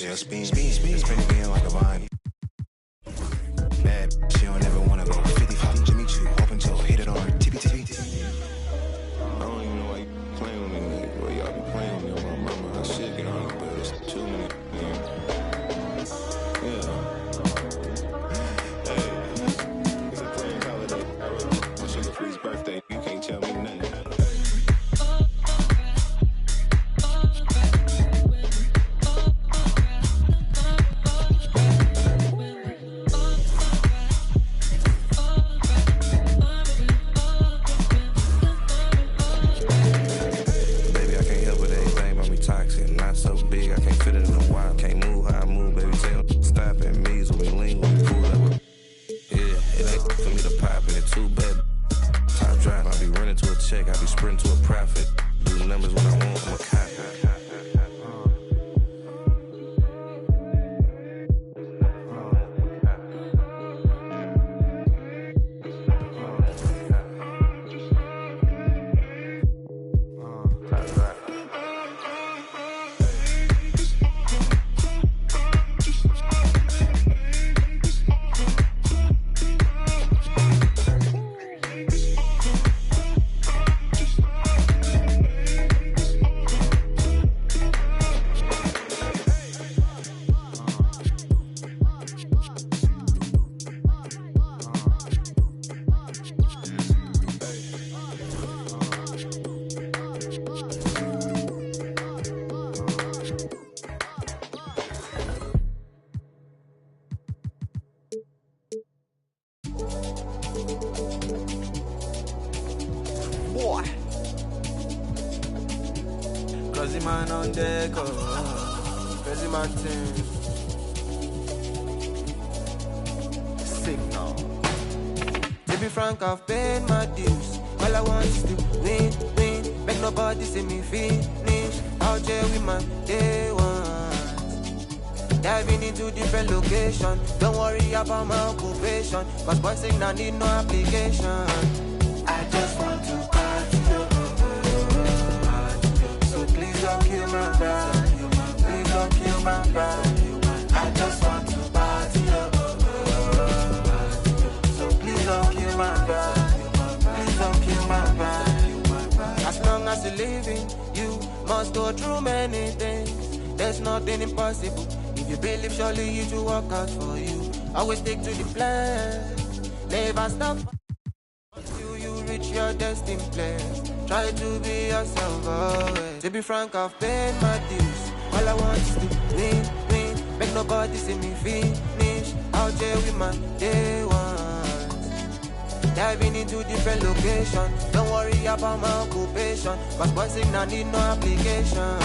Yeah, spin again like a vine. Bad, she don't ever wanna go 50-50. Jimmy Choo, open toe, hit it on tippy. I don't even know why you playing with me, nigga. Why y'all be playing with me on my mama? I should get on it, but it's too many. Yeah. Hey, it's a playing holiday. My sugar free's birthday. You can't tell me nothing. Crazy man on deck, crazy man team. Signal. To be frank, I've paid my dues. All I want is to win. Make nobody see me finish. Out here with my day ones. Diving into different locations. Don't worry about my occupation. Cause boy signal need no application. I just want to party. Don't kill my brother. Please don't kill my brother. I just want to party. So please don't kill my brother. Please don't kill my brother. As long as you're living, you must go through many things. There's nothing impossible. If you believe, surely it will work out for you. Always stick to the plan. Never stop until you reach your destined place. Try to be yourself always. To be frank, I've paid my dues. All I want is to win. Make nobody see me finish. Out here with my day ones. Diving into different locations. Don't worry about my occupation. Cause boy signal need no application.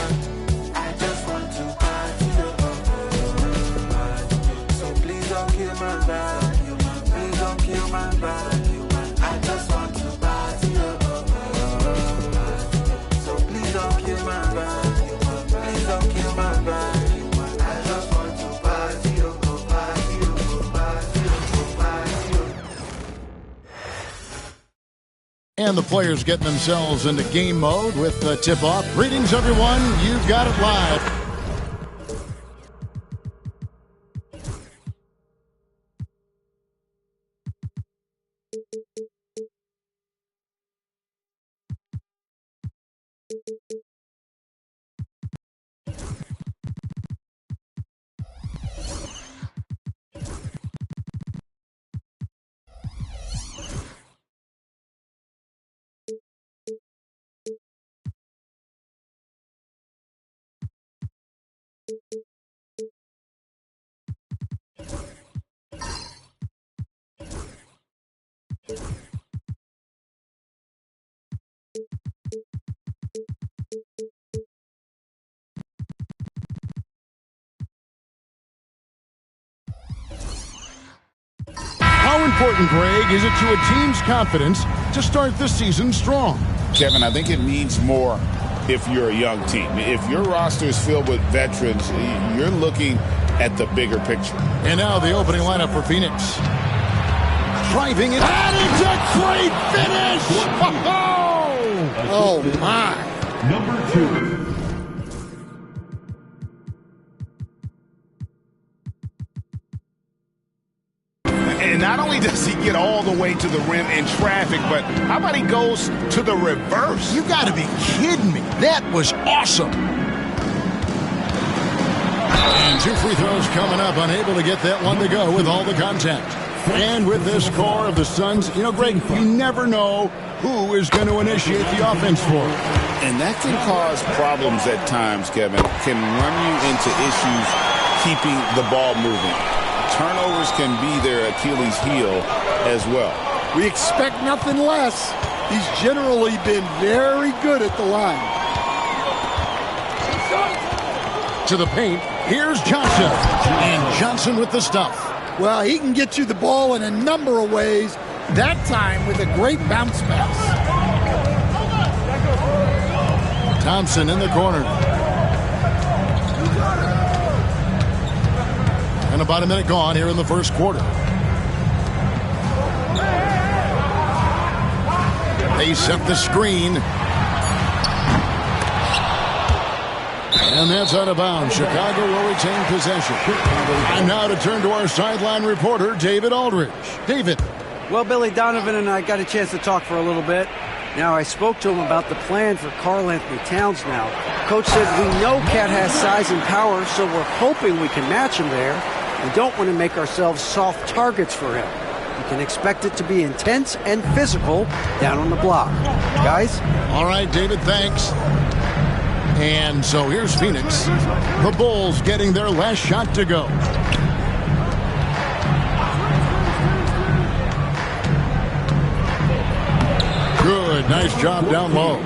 I just want to party. So please don't kill my brother. Please don't kill my brother. I just want to party. Don't kill my brother. Please don't kill my brother. I just want to party, go party, go party, go party. And the players getting themselves into game mode with the tip-off. Greetings, everyone. You've got it live. How important, Greg, is it to a team's confidence to start the season strong? Kevin, I think it means more if you're a young team. If your roster is filled with veterans, you're looking at the bigger picture. And now the opening lineup for Phoenix. Driving it. That is a great finish! Oh, my. Number 2. And not only does he get all the way to the rim in traffic, but how about he goes to the reverse? You got to be kidding me. That was awesome. And 2 free throws coming up, unable to get that one to go with all the contact. And with this score of the Suns, you know, Greg, you never know who is going to initiate the offense for him. And that can cause problems at times, Kevin. Can run you into issues keeping the ball moving. Turnovers can be their Achilles heel as well. We expect nothing less. He's generally been very good at the line. To the paint, here's Johnson. And Johnson with the stuff. Well, he can get you the ball in a number of ways, that time with a great bounce pass. Thompson in the corner. And about a minute gone here in the first quarter. They set the screen. And that's out of bounds. Chicago will retain possession. And now to turn to our sideline reporter, David Aldridge. David. Well, Billy, Donovan and I got a chance to talk for a little bit. Now, I spoke to him about the plan for Karl Anthony Towns now. Coach said, we know Cat has size and power, so we're hoping we can match him there. We don't want to make ourselves soft targets for him. You can expect it to be intense and physical down on the block. Guys? All right, David, thanks. And so here's Phoenix. The Bulls getting their last shot to go. Good, nice job down low.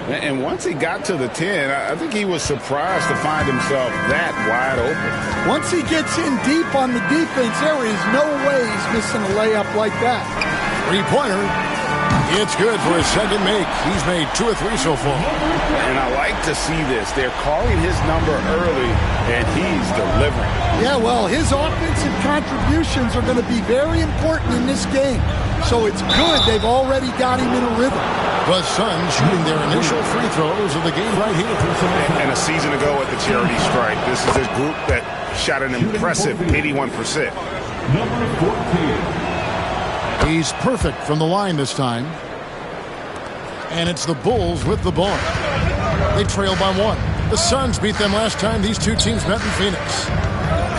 And once he got to the 10, I think he was surprised to find himself that wide open. Once he gets in deep on the defense, there is no way he's missing a layup like that. Three-pointer. It's good for his second make. He's made 2 or 3 so far. And I like to see this. They're calling his number early, and he's delivering. Yeah, well, his offensive contributions are going to be very important in this game. So it's good they've already got him in a rhythm. The Suns shooting their initial free throws of the game right here. And a season ago at the charity stripe, this is a group that shot an impressive 81%. Number 14. He's perfect from the line this time. And it's the Bulls with the ball. They trail by 1. The Suns beat them last time these two teams met in Phoenix.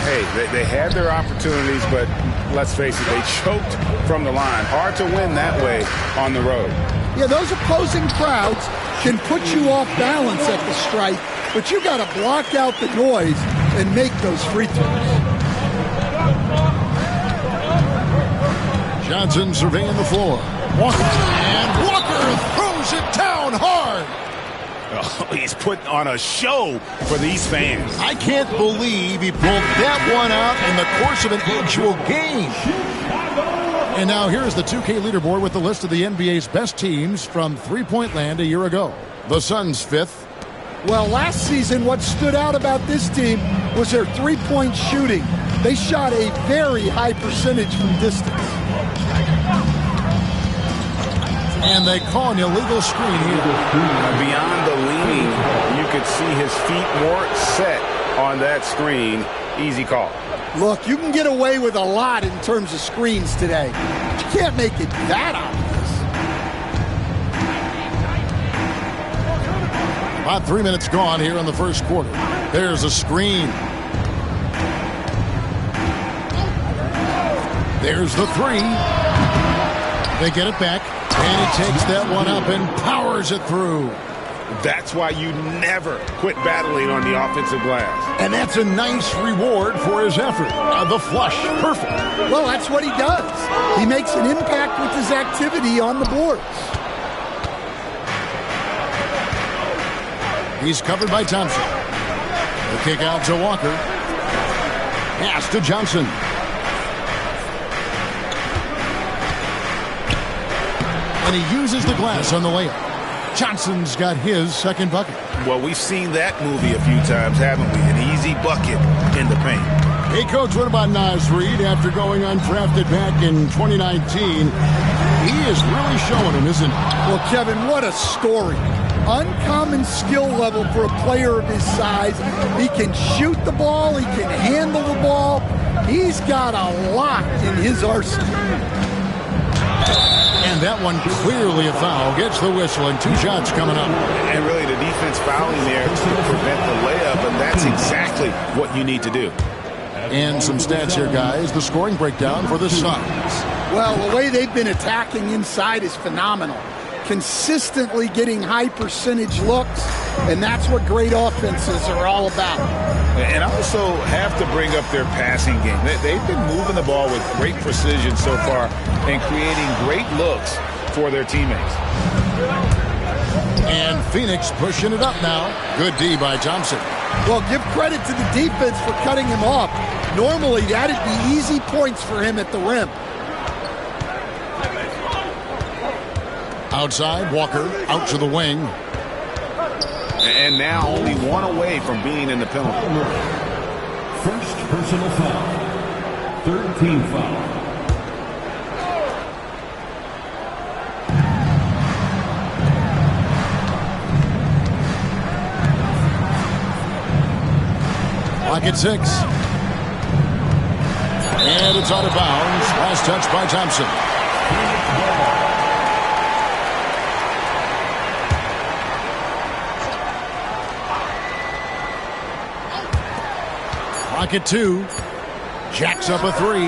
Hey, they had their opportunities, but let's face it, they choked from the line. Hard to win that way on the road. Yeah, those opposing crowds can put you off balance at the stripe, but you got to block out the noise and make those free throws. Johnson surveying the floor. Walker. And Walker throws it down hard. Oh, he's putting on a show for these fans. I can't believe he pulled that one out in the course of an actual game. And now here's the 2K leaderboard with the list of the NBA's best teams from three-point land a year ago. The Suns 5th. Well, last season, what stood out about this team was their three-point shooting. They shot a very high percentage from distance. And they call an illegal screen here. Beyond the leaning, you could see his feet more set on that screen. Easy call. Look, you can get away with a lot in terms of screens today. But you can't make it that obvious. About 3 minutes gone here in the first quarter. There's a screen. There's the 3. They get it back. And he takes that one up and powers it through. That's why you never quit battling on the offensive glass. And that's a nice reward for his effort. The flush, perfect. Well, that's what he does. He makes an impact with his activity on the boards. He's covered by Thompson. The kick out to Walker. Pass to Johnson. And he uses the glass on the layup. Johnson's got his second bucket. Well, we've seen that movie a few times, haven't we? An easy bucket in the paint. Hey, Coach, what about Naz Reid after going undrafted back in 2019? He is really showing him, isn't he? Well, Kevin, what a story. Uncommon skill level for a player of his size. He can shoot the ball. He can handle the ball. He's got a lot in his arsenal. And that one clearly a foul. Gets the whistle, and 2 shots coming up. And really the defense fouling there to prevent the layup, and that's exactly what you need to do. And some stats here, guys. The scoring breakdown for the Suns. Well, the way they've been attacking inside is phenomenal. Consistently getting high percentage looks, and that's what great offenses are all about. And I also have to bring up their passing game. They've been moving the ball with great precision so far and creating great looks for their teammates. And Phoenix pushing it up now. Good D by Thompson. Well, give credit to the defense for cutting him off. Normally, that'd be easy points for him at the rim. Outside, Walker out to the wing. And now only one away from being in the penalty. First personal foul. 13 foul. Clock at 6. And it's out of bounds. Last touch by Thompson. Clock at 2. Jacks up a 3.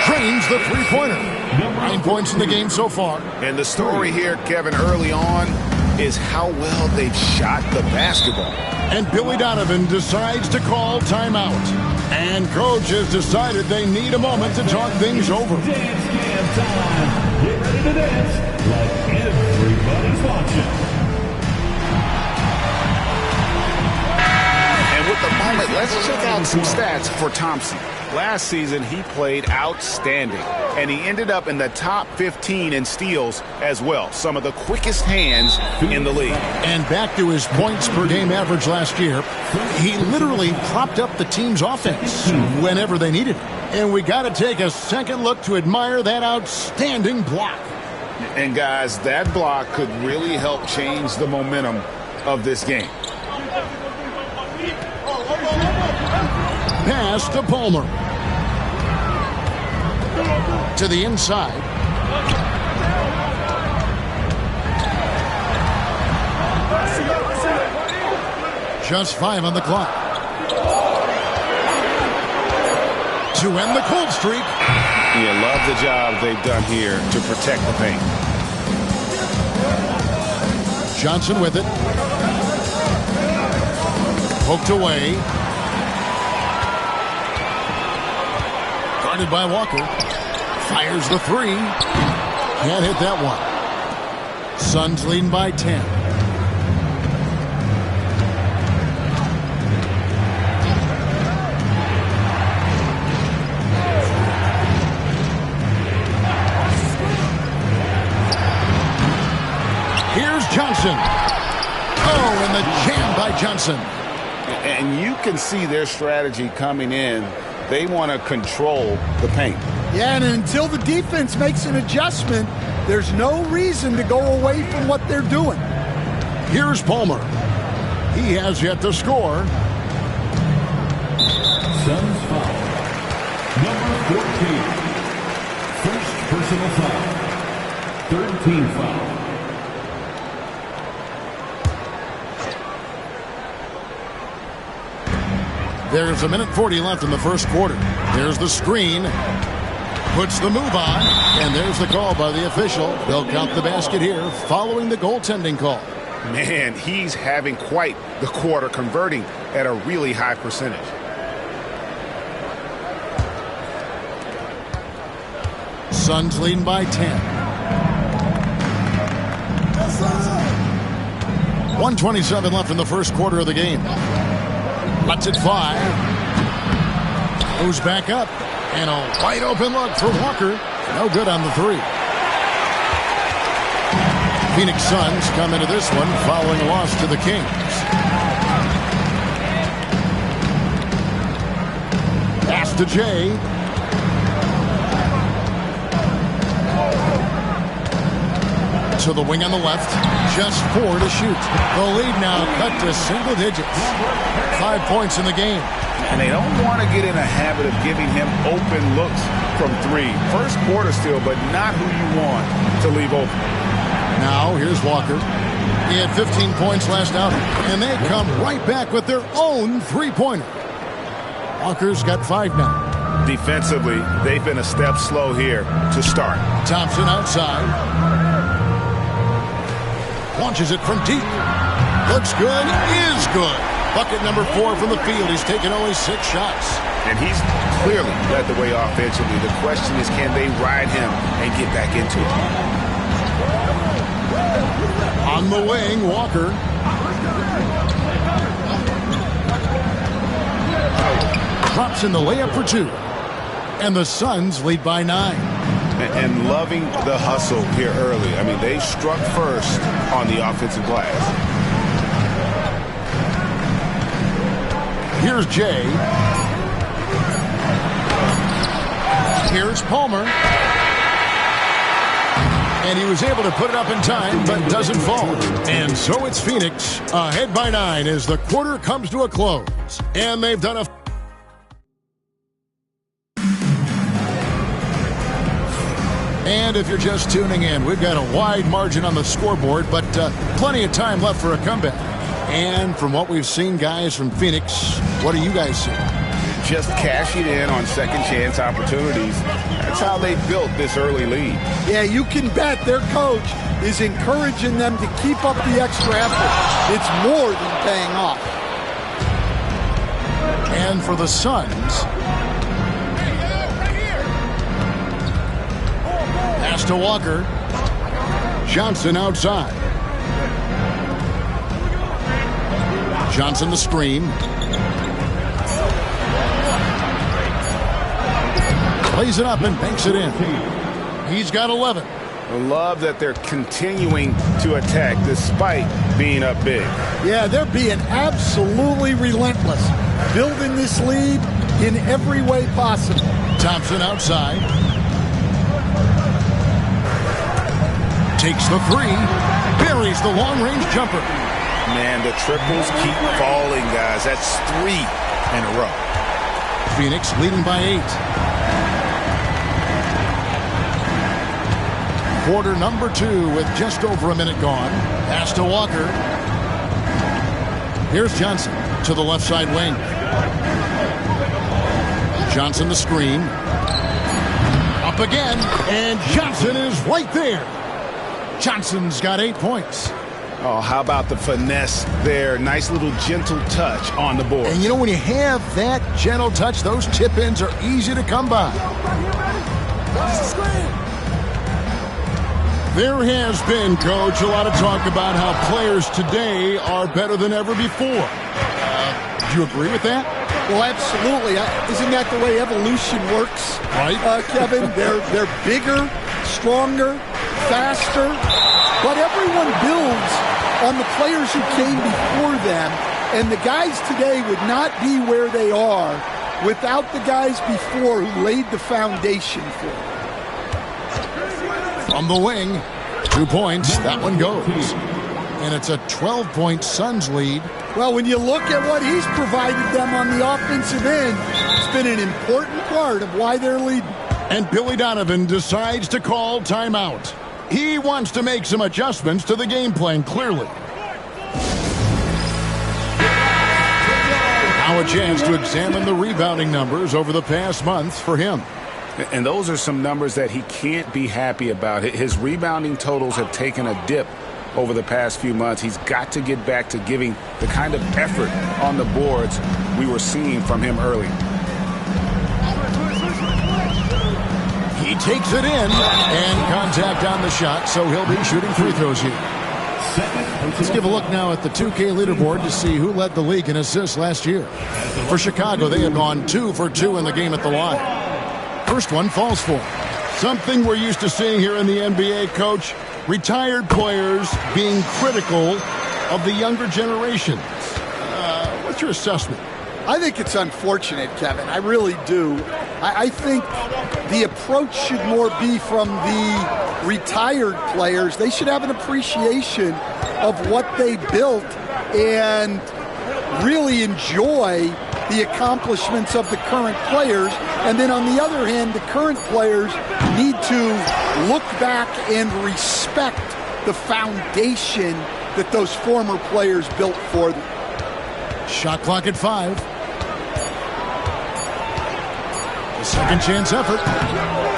Drains the three-pointer. 9 points in the game so far. And the story here, Kevin, early on is how well they've shot the basketball. And Billy Donovan decides to call timeout. And coach has decided they need a moment to talk things over. Dance jam time. Get ready to dance like everybody's watching. And with the moment, let's check out some stats for Thompson. Last season, he played outstanding, and he ended up in the top 15 in steals as well. Some of the quickest hands in the league. And back to his points per game average last year, he literally propped up the team's offense whenever they needed it. And we got to take a second look to admire that outstanding block. And guys, that block could really help change the momentum of this game. Pass to Palmer. To the inside. Just 5 on the clock. To end the cold streak. You love the job they've done here to protect the paint. Johnson with it. Poked away. Guarded by Walker. Fires the 3. Can't hit that one. Suns leading by 10. Here's Johnson. Oh, and the jam by Johnson. And you can see their strategy coming in. They want to control the paint. Yeah, and until the defense makes an adjustment, there's no reason to go away from what they're doing. Here's Palmer. He has yet to score. Suns foul. Number 14. First personal foul. 13 foul. There's 1:40 left in the first quarter. There's the screen. Puts the move on. And there's the call by the official. They'll count the basket here following the goaltending call. Man, he's having quite the quarter, converting at a really high percentage. Suns leading by 10. 1:27 left in the first quarter of the game. Lets it fly. Goes back up. And a wide open look for Walker. No good on the 3. Phoenix Suns come into this one following a loss to the Kings. Pass to Jay. To the wing on the left. Just 4 to shoot. The lead now cut to single digits. 5 points in the game. And they don't want to get in a habit of giving him open looks from 3. First quarter still, but not who you want to leave open. Now, here's Walker. He had 15 points last outing, and they come right back with their own three-pointer. Walker's got 5 now. Defensively, they've been a step slow here to start. Thompson outside. Launches it from deep. Looks good, is good. Bucket number 4 from the field. He's taken only 6 shots. And he's clearly led the way offensively. The question is, can they ride him and get back into it? On the wing, Walker. Drops in the layup for 2. And the Suns lead by 9. And loving the hustle here early. I mean, they struck first on the offensive glass. Here's Jay. Here's Palmer. And he was able to put it up in time, but doesn't fall. And so it's Phoenix ahead by 9 as the quarter comes to a close. And they've done a... And if you're just tuning in, we've got a wide margin on the scoreboard, but plenty of time left for a comeback. And from what we've seen, guys, from Phoenix, what do you guys see? Just cashing in on second chance opportunities. That's how they built this early lead. Yeah, you can bet their coach is encouraging them to keep up the extra effort. It's more than paying off. And for the Suns, pass to Walker. Johnson outside. Johnson the screen. Plays it up and banks it in. He's got 11. I love that they're continuing to attack despite being up big. Yeah, they're being absolutely relentless, building this lead in every way possible. Thompson outside. Takes the 3. Buries the long-range jumper. Man, the triples keep falling, guys. That's 3 in a row. Phoenix leading by 8. Quarter number 2 with just over a minute gone. Pass to Walker. Here's Johnson to the left side wing. Johnson the screen. Up again, and Johnson is right there. Johnson's got 8 points. Oh, how about the finesse there? Nice little gentle touch on the board. And you know, when you have that gentle touch, those tip-ins are easy to come by. There has been, Coach, a lot of talk about how players today are better than ever before. Do you agree with that? Well, absolutely. Isn't that the way evolution works? Right. Kevin, they're bigger, stronger, faster, but everyone builds on the players who came before them, and the guys today would not be where they are without the guys before who laid the foundation for them. From the wing, 2 points, that one goes. And it's a 12-point Suns lead. Well, when you look at what he's provided them on the offensive end, it's been an important part of why they're leading. And Billy Donovan decides to call timeout. He wants to make some adjustments to the game plan, clearly. Now a chance to examine the rebounding numbers over the past month for him. And those are some numbers that he can't be happy about. His rebounding totals have taken a dip over the past few months. He's got to get back to giving the kind of effort on the boards we were seeing from him early. He takes it in, and contact on the shot, so he'll be shooting free throws here. Let's give a look now at the 2K leaderboard to see who led the league in assists last year. For Chicago, they had gone 2 for 2 in the game at the line. First one falls for him. Something we're used to seeing here in the NBA, Coach. Retired players being critical of the younger generations. What's your assessment? I think it's unfortunate, Kevin. I really do. I think the approach should more be from the retired players. They should have an appreciation of what they built and really enjoy the accomplishments of the current players. And then on the other hand, the current players need to look back and respect the foundation that those former players built for them. Shot clock at 5. A second chance effort.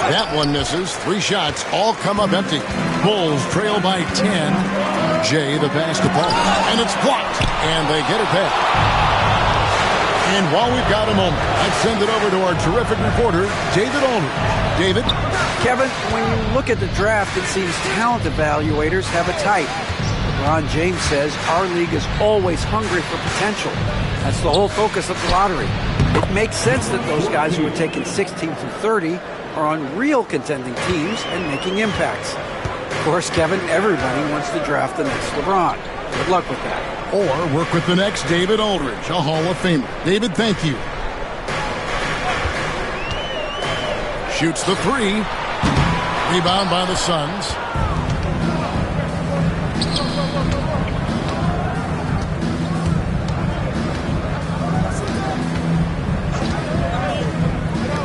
That one misses. 3 shots, all come up empty. Bulls trail by 10. Jay, the basketball, and it's blocked, and they get it back. And while we've got a moment, I'd send it over to our terrific reporter, David Aldridge. David? Kevin, when you look at the draft, it seems talent evaluators have a type. LeBron James says our league is always hungry for potential. That's the whole focus of the lottery. It makes sense that those guys who are taken 16 through 30 are on real contending teams and making impacts. Of course, Kevin, everybody wants to draft the next LeBron. Good luck with that. Or work with the next David Aldridge, a Hall of Famer. David, thank you. Shoots the 3. Rebound by the Suns.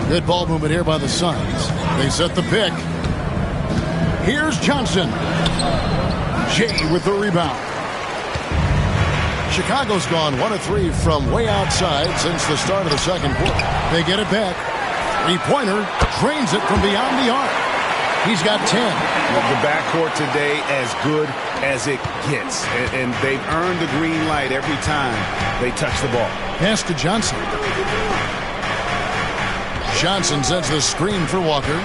Good ball movement here by the Suns. They set the pick. Here's Johnson. Jay with the rebound. Chicago's gone 1 of 3 from way outside since the start of the second quarter. They get it back. 3-pointer drains it from beyond the arc. He's got 10. The backcourt today as good as it gets. And they've earned the green light every time they touch the ball. Pass to Johnson. Johnson sends the screen for Walker.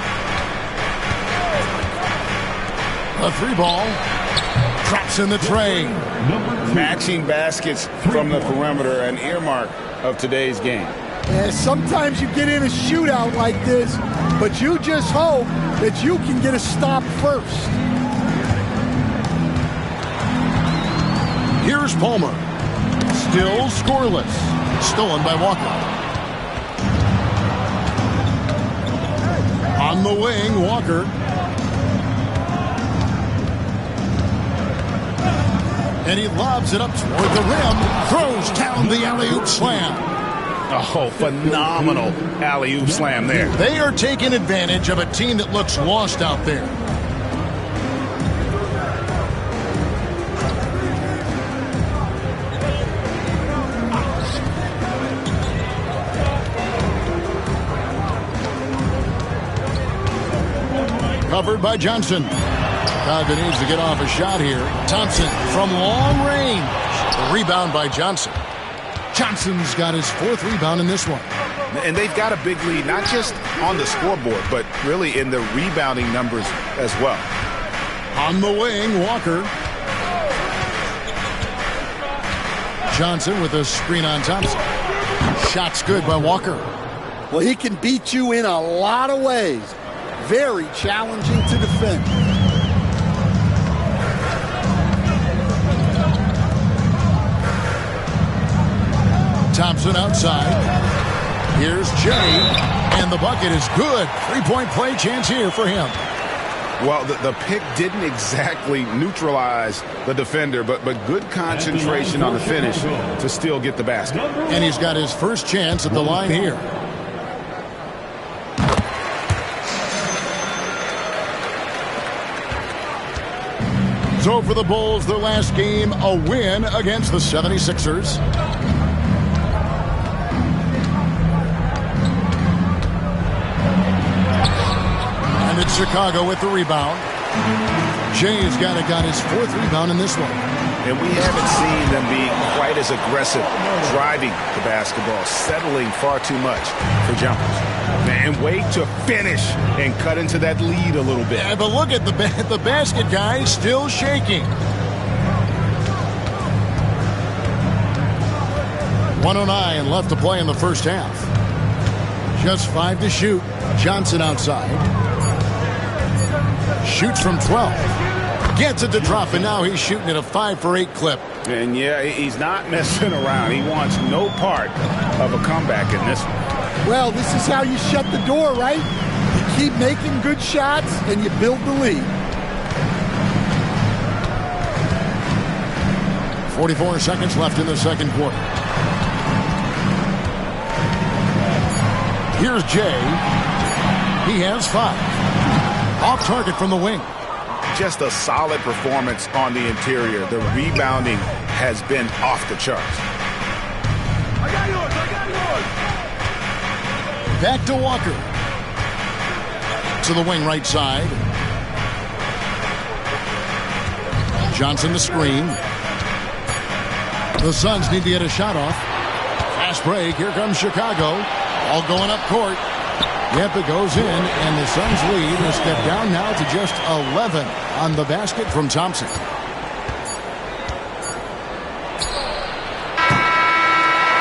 A 3-ball. Drops in the tray. Matching baskets from the perimeter, an earmark of today's game. Yeah, sometimes you get in a shootout like this, but you just hope that you can get a stop first. Here's Palmer. Still scoreless. Stolen by Walker. On the wing, Walker. And he lobs it up toward the rim. Throws down the alley-oop slam. Oh, phenomenal alley-oop slam there. They are taking advantage of a team that looks lost out there. Covered by Johnson. Chicago needs to get off a shot here. Thompson from long range. The rebound by Johnson. Johnson's got his 4th rebound in this one. And they've got a big lead, not just on the scoreboard, but really in the rebounding numbers as well. On the wing, Walker. Johnson with a screen on Thompson. Shot's good by Walker. Well, he can beat you in a lot of ways. Very challenging to defend. Thompson outside. Here's Jay, and the bucket is good. 3-point play chance here for him. Well, the pick didn't exactly neutralize the defender, but good concentration on the finish to still get the basket. And he's got his first chance at the line here. So for the Bulls, their last game, a win against the 76ers. And it's Chicago with the rebound. Jay's got his 4th rebound in this one. And we haven't seen them be quite as aggressive driving the basketball, settling far too much for jumpers. And wait to finish and cut into that lead a little bit. Yeah, but look at the basket guy still shaking. 1:09 left to play in the first half. Just 5 to shoot. Johnson outside. Shoots from 12. Gets it to drop, and now he's shooting at a 5 for 8 clip. And yeah, he's not messing around. He wants no part of a comeback in this one. Well, this is how you shut the door, right? You keep making good shots, and you build the lead. 44 seconds left in the second quarter. Here's Jay. He has 5. Off target from the wing. Just a solid performance on the interior. The rebounding has been off the charts. I got yours. Back to Walker. To the wing right side. Johnson the screen. The Suns need to get a shot off. Fast break. Here comes Chicago. All going up court. Yep, it goes in, and the Suns lead has stepped down now to just 11 on the basket from Thompson.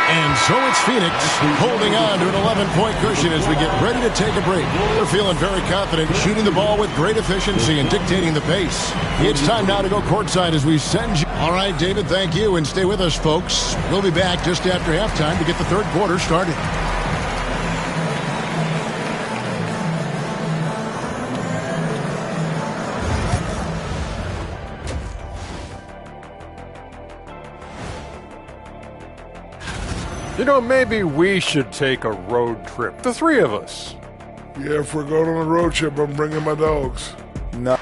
And so it's Phoenix holding on to an 11-point cushion as we get ready to take a break. They're feeling very confident, shooting the ball with great efficiency and dictating the pace. It's time now to go courtside as we send you. All right, David, thank you, and stay with us, folks. We'll be back just after halftime to get the third quarter started. You know, maybe we should take a road trip. The three of us. Yeah, if we're going on a road trip, I'm bringing my dogs. No.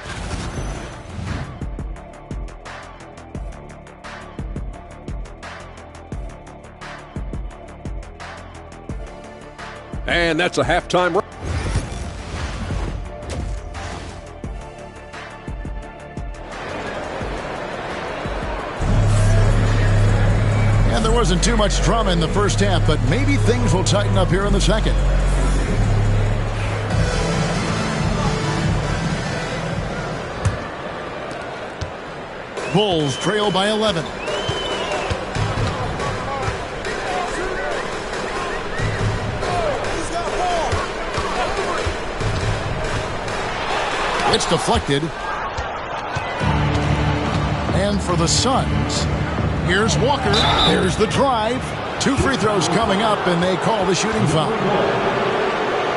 And that's a halftime. And there wasn't too much drama in the first half, but maybe things will tighten up here in the second. Bulls trail by 11. It's deflected. And for the Suns, here's Walker. There's the drive. 2 free throws coming up, and they call the shooting foul.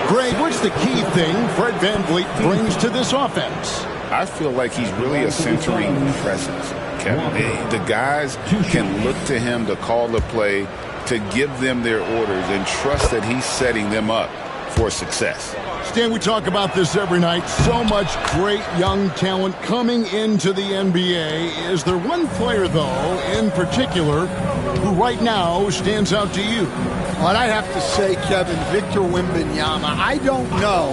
Greg, what's the key thing Fred VanVleet brings to this offense? I feel like he's really a centering presence, Kevin. The guys can look to him to call the play, to give them their orders, and trust that he's setting them up for success. Stan, we talk about this every night. So much great young talent coming into the NBA. Is there one player, though, in particular, who right now stands out to you? Well, I have to say, Kevin, Victor Wembanyama. I don't know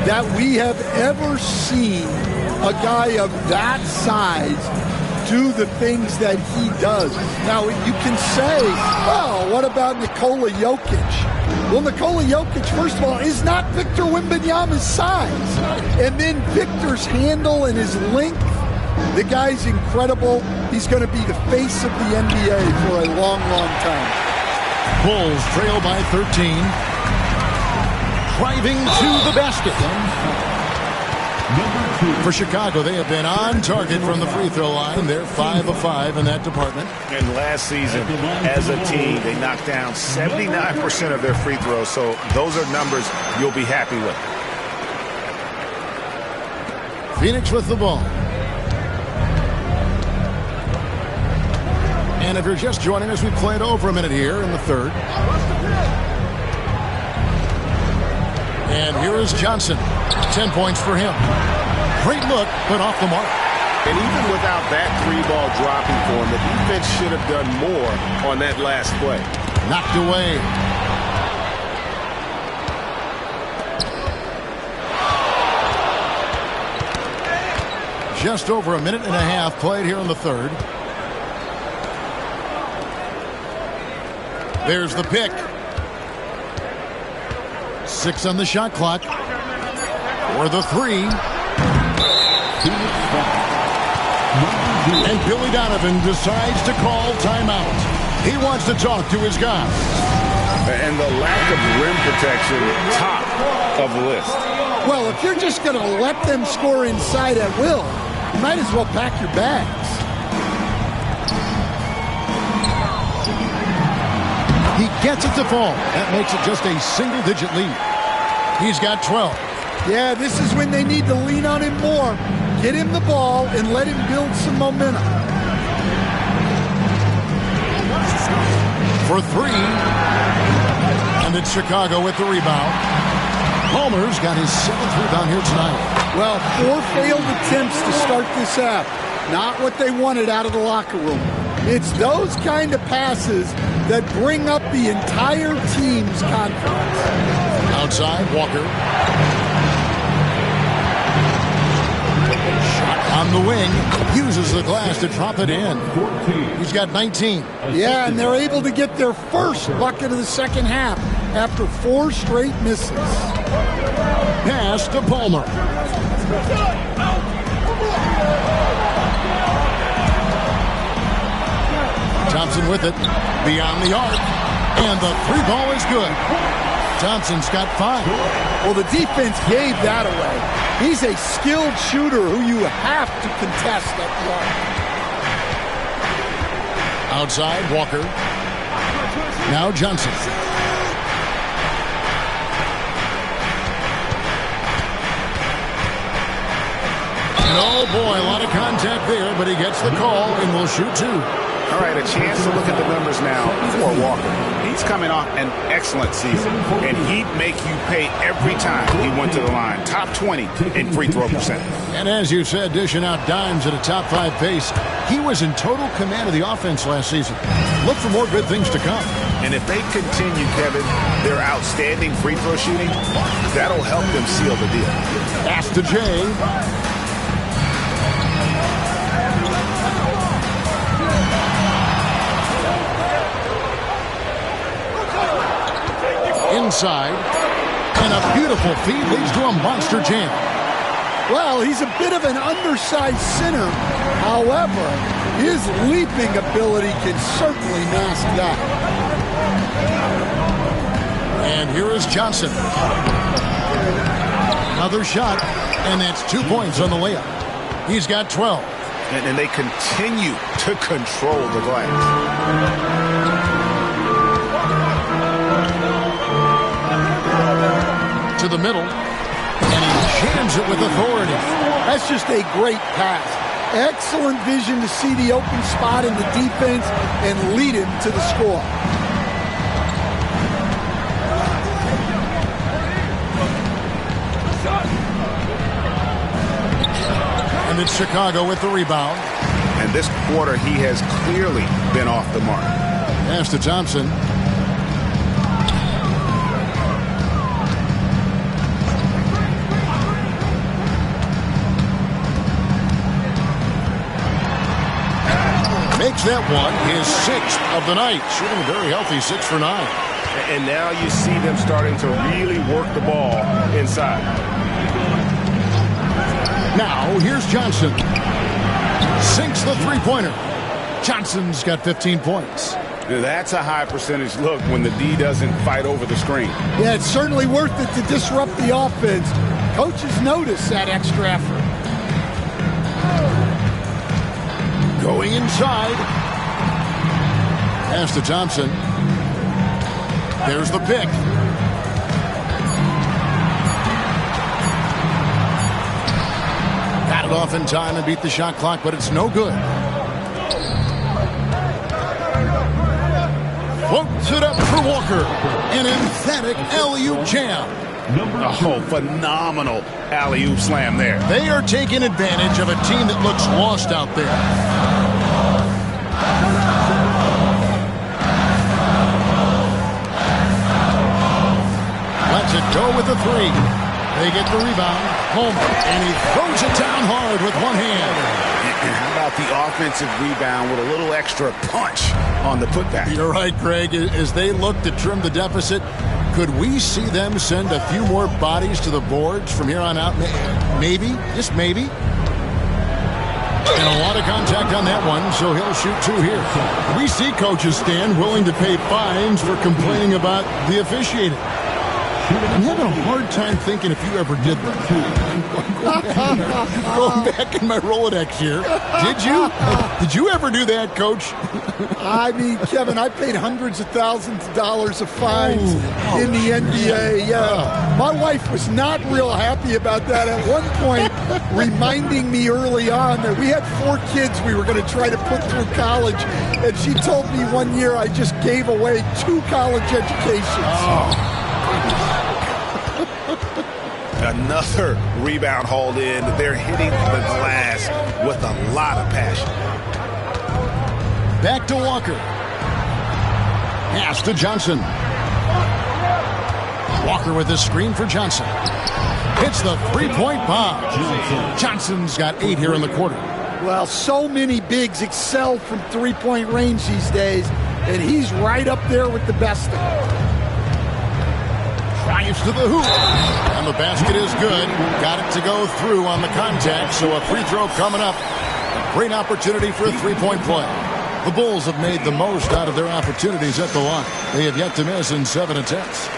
that we have ever seen a guy of that size do the things that he does. Now, you can say, oh, what about Nikola Jokic? Well, Nikola Jokic, first of all, is not Victor Wembanyama's size. And then Victor's handle and his length, the guy's incredible. He's going to be the face of the NBA for a long, long time. Bulls trail by 13. Driving to the basket. For Chicago, they have been on target from the free throw line. They're 5 of 5 in that department. And last season, as a team, they knocked down 79% of their free throws. So those are numbers you'll be happy with. Phoenix with the ball. And if you're just joining us, we played over a minute here in the third. And here is Johnson. 10 points for him. Great look, but off the mark. And even without that 3-ball dropping for him, the defense should have done more on that last play. Knocked away. Just over a minute and a half played here in the third. There's the pick. 6 on the shot clock. For the 3. And Billy Donovan decides to call timeout. He wants to talk to his guys. And the lack of rim protection, top of the list. Well, if you're just going to let them score inside at will, You might as well pack your bags. He gets it to fall. That makes it just a single-digit lead. He's got 12. Yeah, this is when they need to lean on him more. Get him the ball and let him build some momentum. For three. And it's Chicago with the rebound. Palmer's got his 7th rebound here tonight. Well, 4 failed attempts to start this half. Not what they wanted out of the locker room. It's those kind of passes that bring up the entire team's confidence. Outside, Walker. Shot on the wing. Uses the glass to drop it in. He's got 19. Yeah, and they're able to get their first bucket of the second half after 4 straight misses. Pass to Palmer. Thompson with it. Beyond the arc. And the 3 ball is good. Thompson's got 5. Well, the defense gave that away. He's a skilled shooter who you have to contest at the arc. Outside, Walker. Now Johnson. And oh boy, a lot of contact there, but he gets the call and will shoot 2. All right, a chance to look at the numbers now for Walker. He's coming off an excellent season, and he'd make you pay every time he went to the line. Top 20 in free throw percentage. And as you said, dishing out dimes at a top 5 pace, he was in total command of the offense last season. Look for more good things to come. And if they continue, Kevin, their outstanding free throw shooting, that'll help them seal the deal. Pass to Jay. Inside, and a beautiful feed leads to a monster jam. Well, he's a bit of an undersized center. However, his leaping ability can certainly mask that. And here is Johnson. Another shot, and that's 2 points on the layup. He's got 12. And they continue to control the glass. To the middle, and he jams it with authority. That's just a great pass. Excellent vision to see the open spot in the defense and lead him to the score. And it's Chicago with the rebound. And this quarter, he has clearly been off the mark. Pass to Thompson. Makes that one his 6th of the night. Shooting a very healthy 6 for 9. And now you see them starting to really work the ball inside. Now, here's Johnson. Sinks the three-pointer. Johnson's got 15 points. That's a high percentage look when the D doesn't fight over the screen. Yeah, it's certainly worth it to disrupt the offense. Coaches notice that extra effort. Going inside. Pass to Thompson. There's the pick. Got it off in time and beat the shot clock, but it's no good. Floats it up for Walker. An emphatic alley-oop jam. Oh, phenomenal alley-oop slam there. They are taking advantage of a team that looks lost out there. Lets it go with the 3. They get the rebound. Homer, and he throws it down hard with one hand. And how about the offensive rebound with a little extra punch on the putback? You're right, Craig. As they look to trim the deficit, could we see them send a few more bodies to the boards from here on out? Maybe, just maybe. And a lot of contact on that one, so he'll shoot 2 here. We see coaches stand willing to pay fines for complaining about the officiating. I'm having a hard time thinking if you ever did that. Going back in my Rolodex here. Did you? Did you ever do that, Coach? I mean, Kevin, I paid hundreds of thousands of dollars of fines in the NBA. Yeah. My wife was not real happy about that at one point, reminding me early on that we had 4 kids we were going to try to put through college. And she told me one year I just gave away 2 college educations. Another rebound hauled in. They're hitting the glass with a lot of passion. Back to Walker. Pass to Johnson. Walker with the screen for Johnson. Hits the three-point bomb. Johnson's got 8 here in the quarter. Well, so many bigs excel from three-point range these days, and he's right up there with the best of them. Drives to the hoop. And the basket is good. Got it to go through on the contact, so a free throw coming up. A great opportunity for a three-point play. The Bulls have made the most out of their opportunities at the line. They have yet to miss in 7 attempts.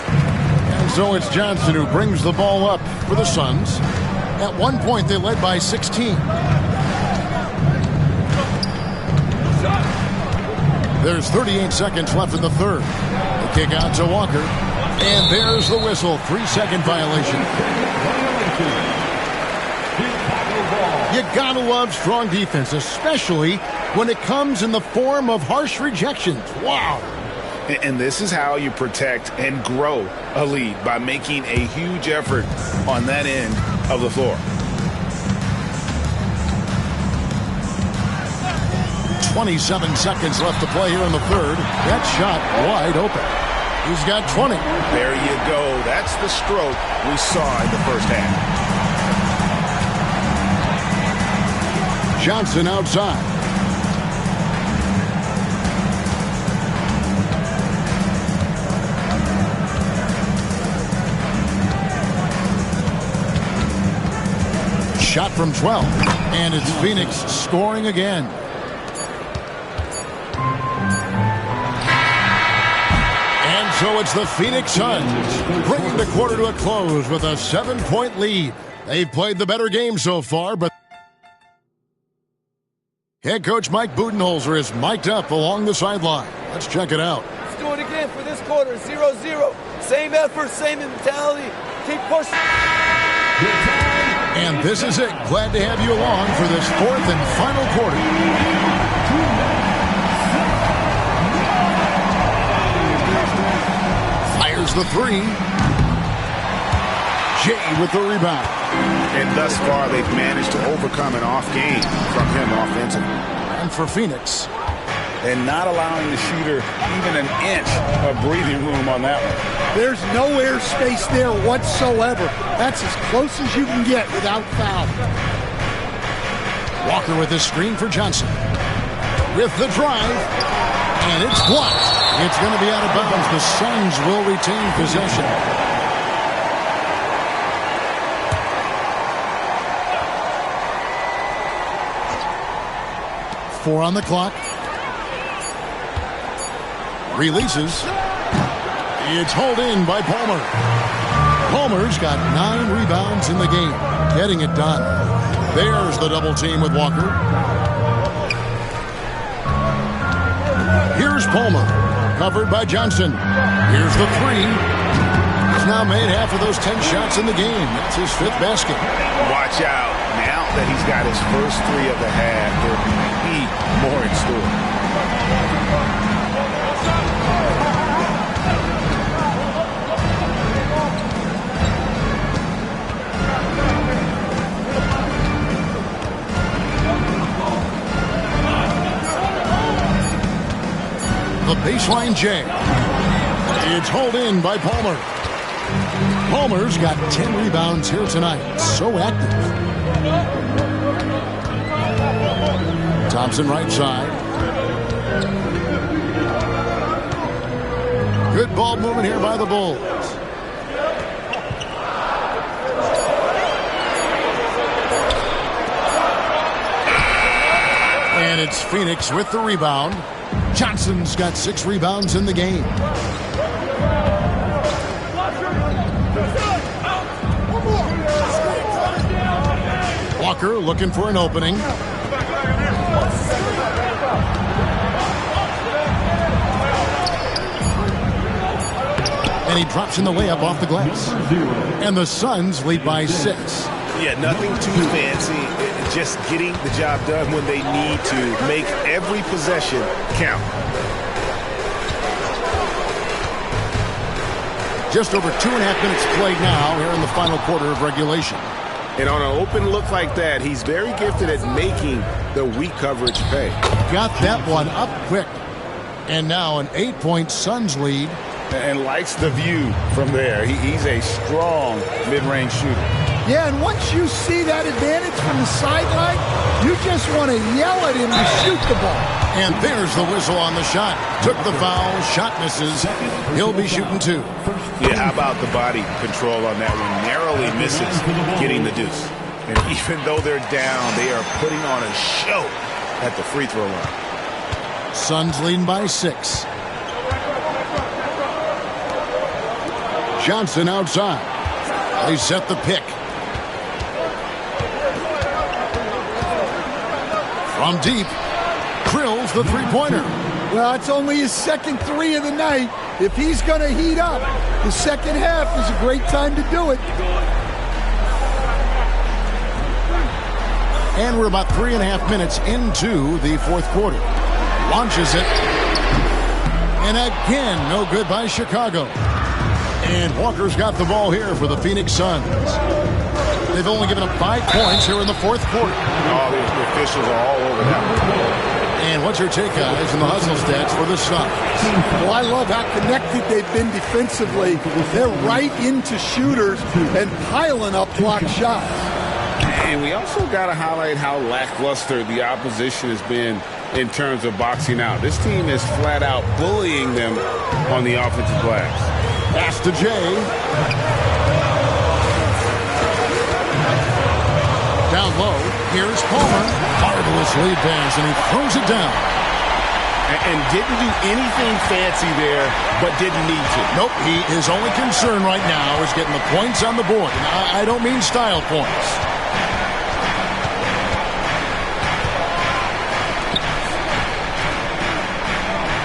And so it's Johnson who brings the ball up for the Suns. At one point, they led by 16. There's 38 seconds left in the third. The kick out to Walker. And there's the whistle. 3-second violation. You gotta love strong defense, especially when it comes in the form of harsh rejections. Wow. And this is how you protect and grow a lead, by making a huge effort on that end of the floor. 27 seconds left to play here in the third. That shot wide open. He's got 20. There you go. That's the stroke we saw in the first half. Johnson outside. Shot from 12. And it's Phoenix scoring again. So it's the Phoenix Suns bringing the quarter to a close with a 7-point lead. They've played the better game so far, but head coach Mike Budenholzer is mic'd up along the sideline. Let's check it out. Let's do it again for this quarter. 0-0. Same effort, same mentality. Keep pushing. And this is it. Glad to have you along for this 4th and final quarter. Fires the 3. Jay with the rebound. And thus far, they've managed to overcome an off game from him offensively. And for Phoenix. And not allowing the shooter even an inch of breathing room on that one. There's no airspace there whatsoever. That's as close as you can get without foul. Walker with his screen for Johnson. With the drive. And it's blocked. It's going to be out of bounds. The Suns will retain possession. Four on the clock. Releases. It's hauled in by Palmer. Palmer's got 9 rebounds in the game. Getting it done. There's the double team with Walker. Here's Palmer. Covered by Johnson. Here's the 3. He's now made half of those 10 shots in the game. That's his 5th basket. Watch out. Now that he's got his first 3 of the half, there will be more in store. The baseline jam. It's hauled in by Palmer. Palmer's got 10 rebounds here tonight. So active. Thompson right side. Good ball movement here by the Bulls. And it's Phoenix with the rebound. Johnson's got 6 rebounds in the game. Walker looking for an opening. And he drops in the layup off the glass. And the Suns lead by 6. Yeah, nothing too fancy. Just getting the job done when they need to. Make every possession count. Just over 2.5 minutes played now here in the final quarter of regulation. And on an open look like that, he's very gifted at making the weak coverage pay. Got that one up quick. And now an 8-point Suns lead. And likes the view from there. He's a strong mid-range shooter. Yeah, and once you see that advantage from the sideline, you just want to yell at him to shoot the ball. And there's the whistle on the shot. Took the foul, shot misses. He'll be shooting 2. Yeah, how about the body control on that one? Narrowly misses getting the deuce. And even though they're down, they are putting on a show at the free throw line. Suns leading by 6. Johnson outside. They set the pick. From deep, drills the three-pointer. Well, it's only his second 3 of the night. If he's going to heat up, the second half is a great time to do it. And we're about 3.5 minutes into the fourth quarter. Launches it. And again, no good by Chicago. And Walker's got the ball here for the Phoenix Suns. They've only given up 5 points here in the fourth quarter. Oh, the officials are all over that one. And what's your take, guys, in the hustle stats for the Suns? Well, I love how connected they've been defensively. They're right into shooters and piling up block shots. And we also got to highlight how lackluster the opposition has been in terms of boxing out. This team is flat out bullying them on the offensive glass. Pass to Jay. Down low, here's Palmer. Marvelous lead pass, and he throws it down. And didn't do anything fancy there, but didn't need to. Nope, his only concern right now is getting the points on the board. And I don't mean style points.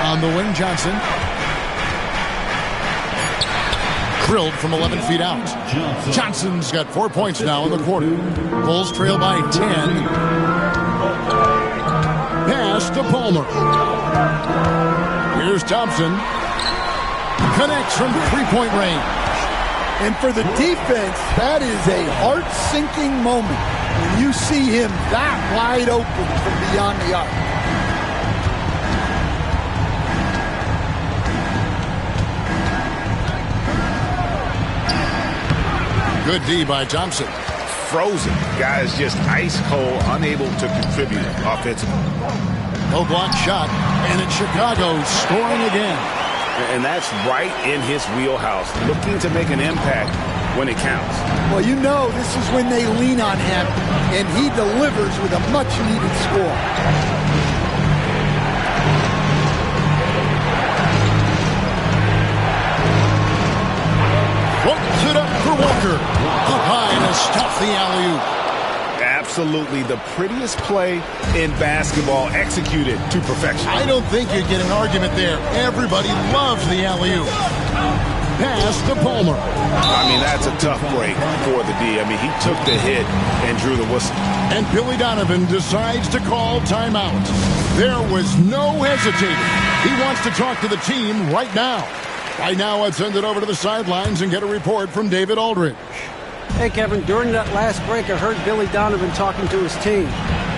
On the wing, Johnson. Drilled from 11 feet out. Johnson's got 4 points now in the quarter. Bulls trail by 10. Pass to Palmer. Here's Thompson. Connects from three-point range. And for the defense, that is a heart-sinking moment when you see him that wide open from beyond the arc. Good D by Thompson. Frozen. Guys just ice cold, unable to contribute offensively. No block shot, and it's Chicago scoring again. And that's right in his wheelhouse, looking to make an impact when it counts. Well, you know this is when they lean on him, and he delivers with a much-needed score. Puts it up for Walker. Up high to stop the alley-oop. Absolutely the prettiest play in basketball, executed to perfection. I don't think you'd get an argument there. Everybody loves the alley-oop. Pass to Palmer. I mean, that's a tough break for the D. I mean, he took the hit and drew the whistle. And Billy Donovan decides to call timeout. There was no hesitating. He wants to talk to the team right now. Right now, I'd send it over to the sidelines and get a report from David Aldridge. Hey, Kevin, during that last break, I heard Billy Donovan talking to his team.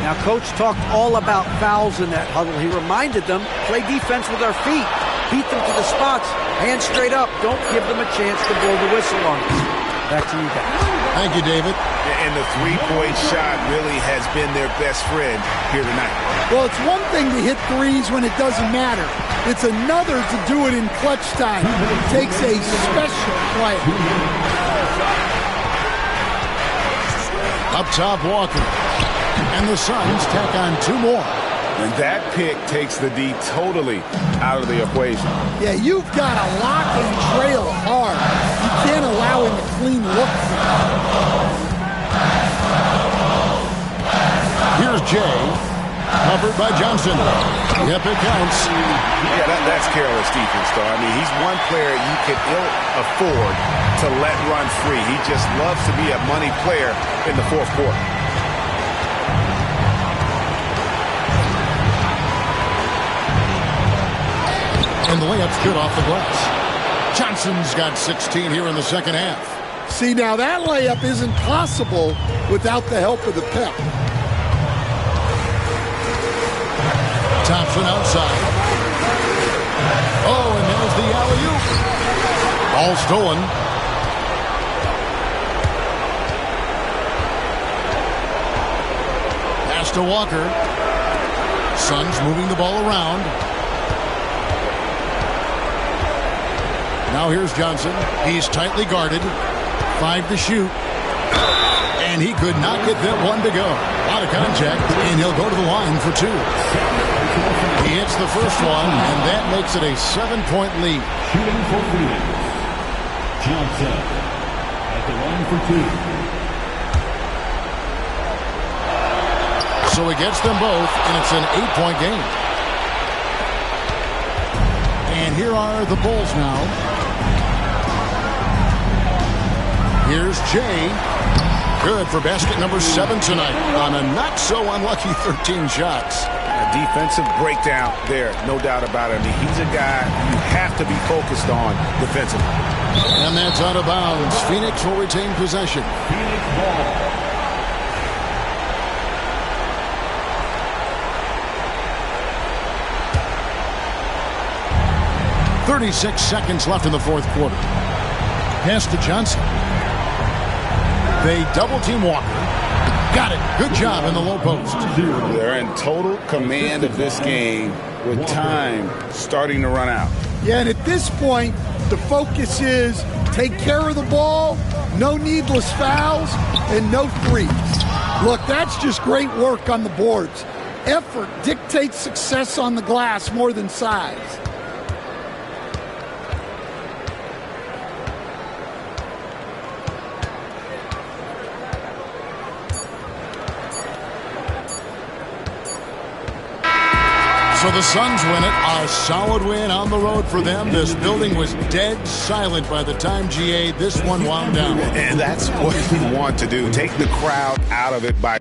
Now, Coach talked all about fouls in that huddle. He reminded them, play defense with our feet. Beat them to the spots. Hands straight up. Don't give them a chance to blow the whistle on us. Back to you guys. Thank you, David. And the three-point shot really has been their best friend here tonight. Well, it's one thing to hit threes when it doesn't matter. It's another to do it in clutch time. It takes a special player. Up top, Walker. And the Suns tack on 2 more. And that pick takes the D totally out of the equation. Yeah, you've got to lock and trail hard. You can't allow him to clean look. Covered by Johnson. Yep, it counts. Yeah, that's careless defense, though. I mean, he's one player you could ill afford to let run free. He just loves to be a money player in the fourth quarter. And the layup's good off the glass. Johnson's got 16 here in the second half. See, now that layup isn't possible without the help of the pep. Thompson outside. Oh, and there's the alley-oop. Ball stolen. Pass to Walker. Suns moving the ball around. Now here's Johnson. He's tightly guarded. 5 to shoot. And he could not get that one to go. A lot of contact, and he'll go to the line for 2. He hits the first one, and that makes it a 7-point lead. Shooting for Phoenix. Johnson at the line for 2. So he gets them both, and it's an 8-point game. And here are the Bulls now. Here's Jay. Good for basket number 7 tonight on a not-so-unlucky 13 shots. A defensive breakdown there, no doubt about it. I mean, he's a guy you have to be focused on defensively. And that's out of bounds. Phoenix will retain possession. Phoenix ball. 36 seconds left in the fourth quarter. Pass to Johnson. They double-team Walker. Got it. Good job in the low post. They're in total command of this game with time starting to run out. Yeah, and at this point, the focus is take care of the ball, no needless fouls, and no threes. Look, that's just great work on the boards. Effort dictates success on the glass more than size. So the Suns win it. A solid win on the road for them. This building was dead silent by the time, GA, this one wound down. And that's what you want to do. Take the crowd out of it by